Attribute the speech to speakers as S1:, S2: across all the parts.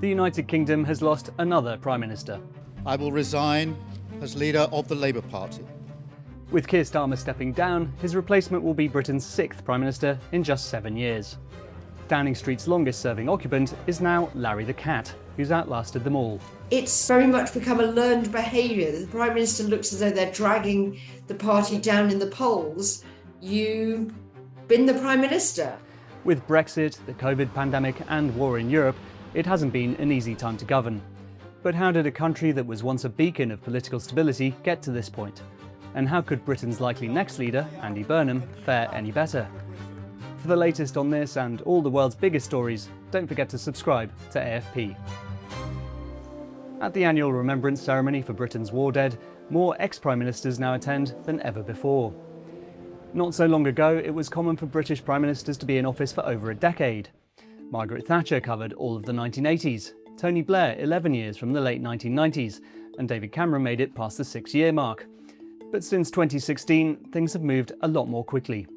S1: The United Kingdom has lost another Prime Minister.
S2: I will resign as leader of the Labour Party.
S1: With Keir Starmer stepping down, his replacement will be Britain's 6th Prime Minister in just 7 years. Downing Street's longest-serving occupant is now Larry the Cat, who's outlasted them all.
S3: It's very much become a learned behaviour. The Prime Minister looks as though they're dragging the party down in the polls. You've been the Prime Minister.
S1: With Brexit, the COVID pandemic and war in Europe, it hasn't been an easy time to govern. But how did a country that was once a beacon of political stability get to this point? And how could Britain's likely next leader, Andy Burnham, fare any better? For the latest on this and all the world's biggest stories, don't forget to subscribe to AFP. At the annual remembrance ceremony for Britain's war dead, more ex-Prime Ministers now attend than ever before. Not so long ago, it was common for British Prime Ministers to be in office for over a decade. Margaret Thatcher covered all of the 1980s, Tony Blair 11 years from the late 1990s, and David Cameron made it past the 6-year mark. But since 2016, things have moved a lot more quickly.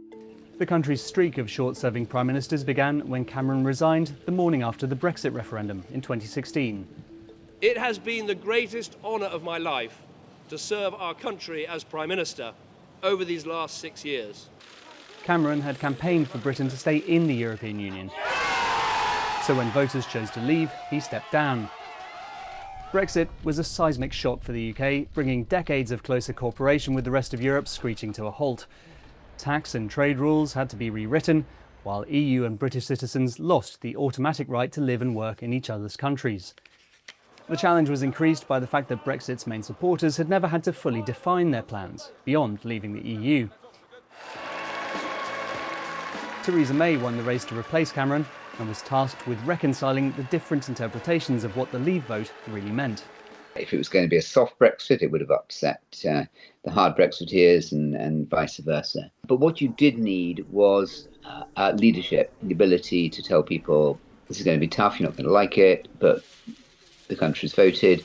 S1: The country's streak of short-serving Prime Ministers began when Cameron resigned the morning after the Brexit referendum in 2016.
S4: It has been the greatest honour of my life to serve our country as Prime Minister over these last 6 years.
S1: Cameron had campaigned for Britain to stay in the European Union. So when voters chose to leave, he stepped down. Brexit was a seismic shock for the UK, bringing decades of closer cooperation with the rest of Europe screeching to a halt. Tax and trade rules had to be rewritten, while EU and British citizens lost the automatic right to live and work in each other's countries. The challenge was increased by the fact that Brexit's main supporters had never had to fully define their plans, beyond leaving the EU. Theresa May won the race to replace Cameron and was tasked with reconciling the different interpretations of what the Leave vote really meant.
S5: If it was going to be a soft Brexit, it would have upset the hard Brexiteers and vice versa. But what you did need was leadership, the ability to tell people, this is going to be tough, you're not going to like it, but the country's voted,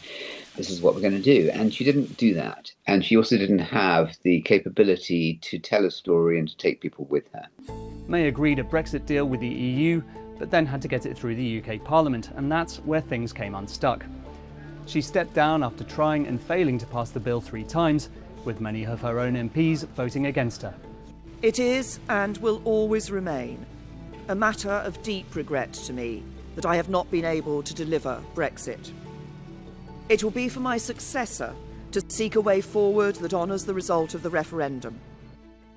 S5: this is what we're going to do. And she didn't do that. And she also didn't have the capability to tell a story and to take people with her.
S1: May agreed a Brexit deal with the EU, but then had to get it through the UK Parliament, and that's where things came unstuck. She stepped down after trying and failing to pass the bill 3 times, with many of her own MPs voting against her.
S6: It is, and will always remain, a matter of deep regret to me that I have not been able to deliver Brexit. It will be for my successor to seek a way forward that honours the result of the referendum.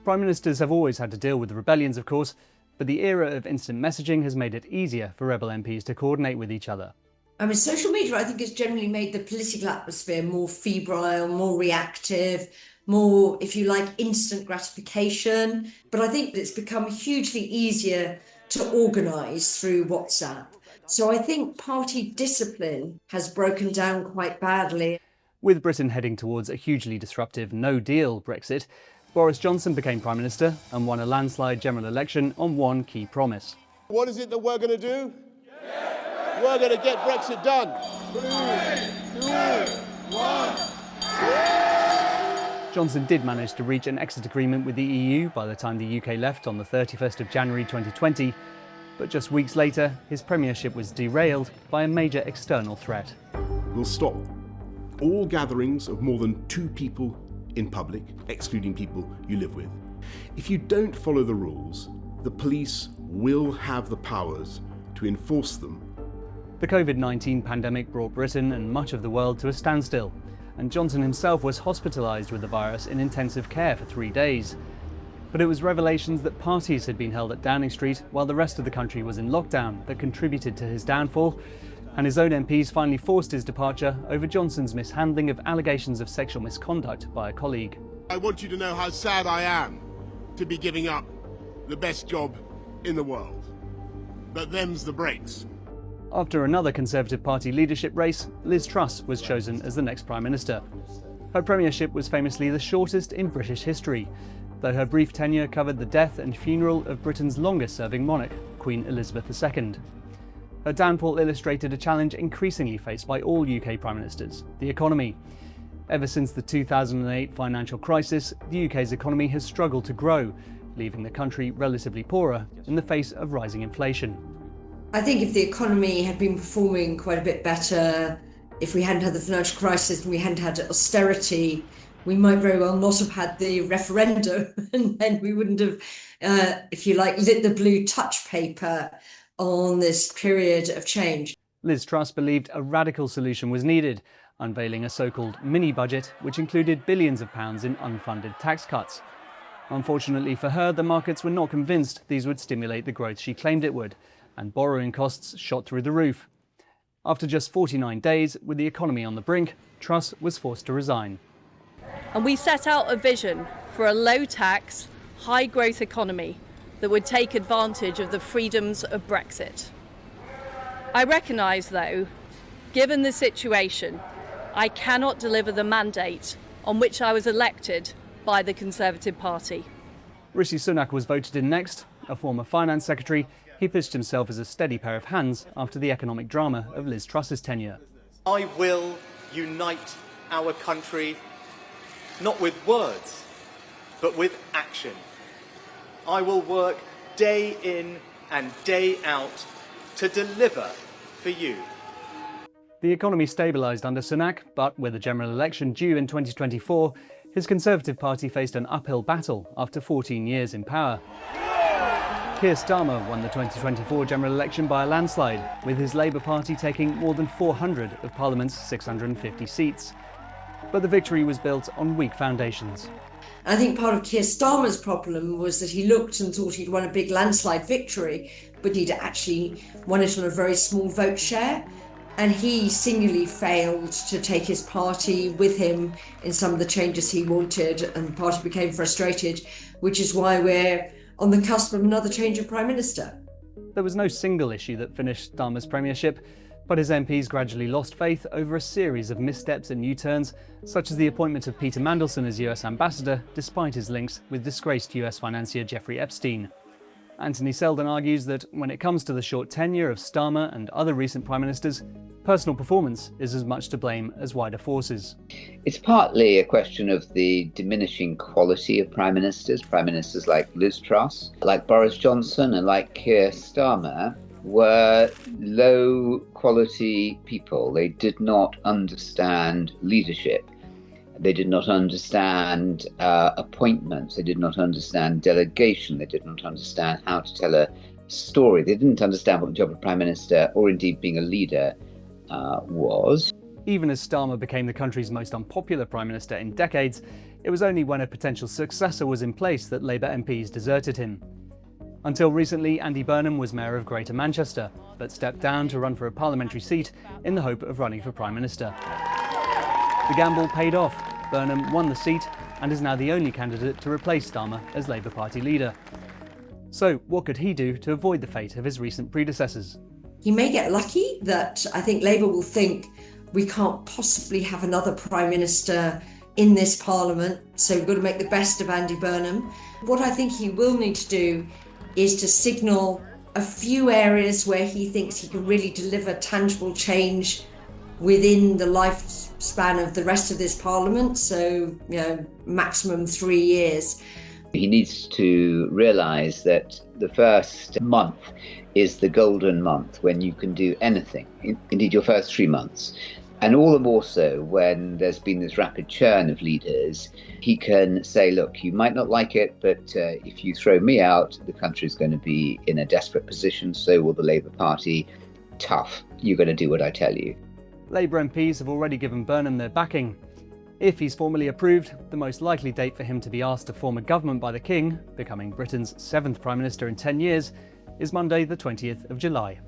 S1: Prime Ministers have always had to deal with rebellions, of course, but the era of instant messaging has made it easier for rebel MPs to coordinate with each other.
S3: I mean, social media, I think, has generally made the political atmosphere more febrile, more reactive, more, if you like, instant gratification. But I think that it's become hugely easier to organise through WhatsApp. So I think party discipline has broken down quite badly.
S1: With Britain heading towards a hugely disruptive no-deal Brexit, Boris Johnson became Prime Minister and won a landslide general election on one key promise.
S7: What is it that we're going to do? We're going to get Brexit done. 3, 2, 1.
S1: Johnson did manage to reach an exit agreement with the EU by the time the UK left on the 31st of January 2020, but just weeks later, his premiership was derailed by a major external threat.
S8: We'll stop all gatherings of more than 2 people in public, excluding people you live with. If you don't follow the rules, the police will have the powers to enforce them.
S1: The COVID-19 pandemic brought Britain and much of the world to a standstill, and Johnson himself was hospitalised with the virus in intensive care for 3 days. But it was revelations that parties had been held at Downing Street while the rest of the country was in lockdown that contributed to his downfall, and his own MPs finally forced his departure over Johnson's mishandling of allegations of sexual misconduct by a colleague.
S7: I want you to know how sad I am to be giving up the best job in the world. But them's the breaks.
S1: After another Conservative Party leadership race, Liz Truss was chosen as the next Prime Minister. Her premiership was famously the shortest in British history, though her brief tenure covered the death and funeral of Britain's longest-serving monarch, Queen Elizabeth II. Her downfall illustrated a challenge increasingly faced by all UK Prime Ministers: the economy. Ever since the 2008 financial crisis, the UK's economy has struggled to grow, leaving the country relatively poorer in the face of rising inflation.
S3: I think if the economy had been performing quite a bit better, if we hadn't had the financial crisis and we hadn't had austerity, we might very well not have had the referendum, and then we wouldn't have, if you like, lit the blue touch paper on this period of change.
S1: Liz Truss believed a radical solution was needed, unveiling a so-called mini-budget which included billions of pounds in unfunded tax cuts. Unfortunately for her, the markets were not convinced these would stimulate the growth she claimed it would, and borrowing costs shot through the roof. After just 49 days, with the economy on the brink, Truss was forced to resign.
S9: And we set out a vision for a low-tax, high-growth economy that would take advantage of the freedoms of Brexit. I recognise, though, given the situation, I cannot deliver the mandate on which I was elected by the Conservative Party.
S1: Rishi Sunak was voted in next. A former finance secretary, he pitched himself as a steady pair of hands after the economic drama of Liz Truss's tenure.
S10: I will unite our country, not with words, but with action. I will work day in and day out to deliver for you.
S1: The economy stabilised under Sunak, but with a general election due in 2024, his Conservative Party faced an uphill battle after 14 years in power. Keir Starmer won the 2024 general election by a landslide, with his Labour Party taking more than 400 of Parliament's 650 seats. But the victory was built on weak foundations.
S3: I think part of Keir Starmer's problem was that he looked and thought he'd won a big landslide victory, but he'd actually won it on a very small vote share. And he singularly failed to take his party with him in some of the changes he wanted, and the party became frustrated, which is why we're on the cusp of another change of Prime Minister.
S1: There was no single issue that finished Starmer's premiership, but his MPs gradually lost faith over a series of missteps and U-turns, such as the appointment of Peter Mandelson as US ambassador, despite his links with disgraced US financier Jeffrey Epstein. Anthony Selden argues that when it comes to the short tenure of Starmer and other recent prime ministers, personal performance is as much to blame as wider forces.
S5: It's partly a question of the diminishing quality of prime ministers like Liz Truss, like Boris Johnson and like Keir Starmer were low quality people. They did not understand leadership. They did not understand appointments. They did not understand delegation. They did not understand how to tell a story. They didn't understand what the job of Prime Minister, or indeed being a leader, was.
S1: Even as Starmer became the country's most unpopular Prime Minister in decades, it was only when a potential successor was in place that Labour MPs deserted him. Until recently, Andy Burnham was Mayor of Greater Manchester, but stepped down to run for a parliamentary seat in the hope of running for Prime Minister. The gamble paid off. Burnham won the seat and is now the only candidate to replace Starmer as Labour Party leader. So, what could he do to avoid the fate of his recent predecessors?
S3: He may get lucky that I think Labour will think we can't possibly have another Prime Minister in this Parliament, so we've got to make the best of Andy Burnham. What I think he will need to do is to signal a few areas where he thinks he can really deliver tangible change within the lifespan of the rest of this Parliament, so maximum 3 years.
S5: He needs to realise that the first month is the golden month when you can do anything, indeed your first 3 months. And all the more so when there's been this rapid churn of leaders, he can say, look, you might not like it, but if you throw me out, the country's going to be in a desperate position, so will the Labour Party. Tough, you're going to do what I tell you.
S1: Labour MPs have already given Burnham their backing. If he's formally approved, the most likely date for him to be asked to form a government by the King, becoming Britain's 7th Prime Minister in 10 years, is Monday the 20th of July.